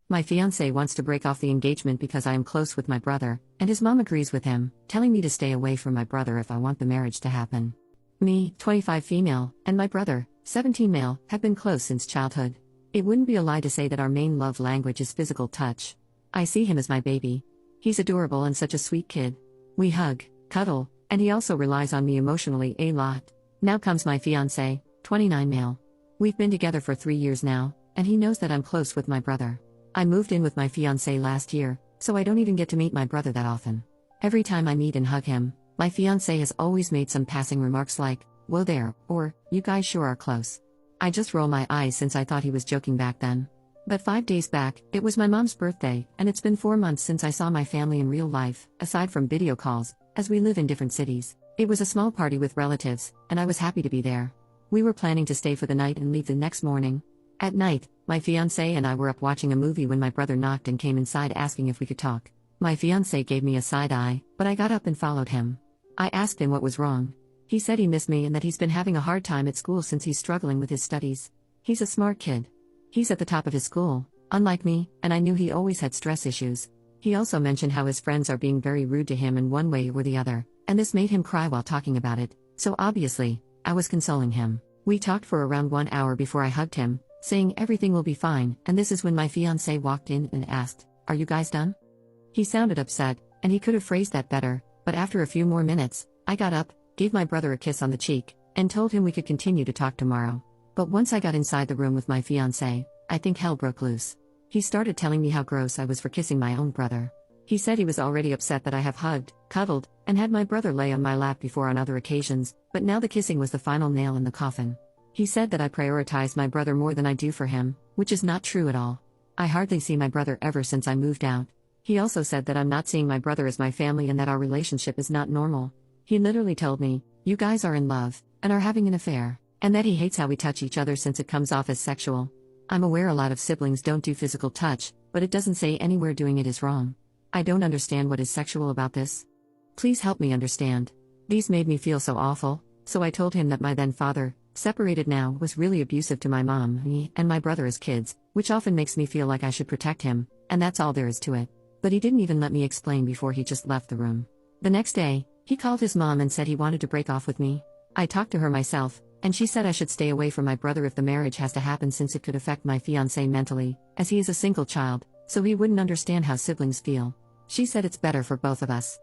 My fiancé wants to break off the engagement because I am close with my brother, and his mom agrees with him, telling me to stay away from my brother if I want the marriage to happen. Me, 25 female, and my brother, 17 male, have been close since childhood. It wouldn't be a lie to say that our main love language is physical touch. I see him as my baby. He's adorable and such a sweet kid. We hug, cuddle, and he also relies on me emotionally a lot. Now comes my fiancé, 29 male. We've been together for 3 years now, and he knows that I'm close with my brother. I moved in with my fiancé last year, so I don't even get to meet my brother that often. Every time I meet and hug him, my fiancé has always made some passing remarks like, "Whoa there," or, "You guys sure are close." I just roll my eyes since I thought he was joking back then. But 5 days back, it was my mom's birthday, and it's been 4 months since I saw my family in real life, aside from video calls, as we live in different cities. It was a small party with relatives, and I was happy to be there. We were planning to stay for the night and leave the next morning. At night, my fiancé and I were up watching a movie when my brother knocked and came inside asking if we could talk. My fiancé gave me a side eye, but I got up and followed him. I asked him what was wrong. He said he missed me and that he's been having a hard time at school since he's struggling with his studies. He's a smart kid. He's at the top of his school, unlike me, and I knew he always had stress issues. He also mentioned how his friends are being very rude to him in one way or the other, and this made him cry while talking about it, so obviously, I was consoling him. We talked for around 1 hour before I hugged him, saying everything will be fine, and this is when my fiancé walked in and asked, "Are you guys done?" He sounded upset, and he could have phrased that better, but after a few more minutes, I got up, gave my brother a kiss on the cheek, and told him we could continue to talk tomorrow. But once I got inside the room with my fiancé, I think hell broke loose. He started telling me how gross I was for kissing my own brother. He said he was already upset that I have hugged, cuddled, and had my brother lay on my lap before on other occasions, but now the kissing was the final nail in the coffin. He said that I prioritize my brother more than I do for him, which is not true at all. I hardly see my brother ever since I moved out. He also said that I'm not seeing my brother as my family and that our relationship is not normal. He literally told me, "You guys are in love, and are having an affair," and that he hates how we touch each other since it comes off as sexual. I'm aware a lot of siblings don't do physical touch, but it doesn't say anywhere doing it is wrong. I don't understand what is sexual about this. Please help me understand. These made me feel so awful, so I told him that my then father, separated now, was really abusive to my mom, me, and my brother as kids, which often makes me feel like I should protect him, and that's all there is to it. But he didn't even let me explain before he just left the room. The next day, he called his mom and said he wanted to break off with me. I talked to her myself, and she said I should stay away from my brother if the marriage has to happen since it could affect my fiancé mentally, as he is a single child, so he wouldn't understand how siblings feel. She said it's better for both of us.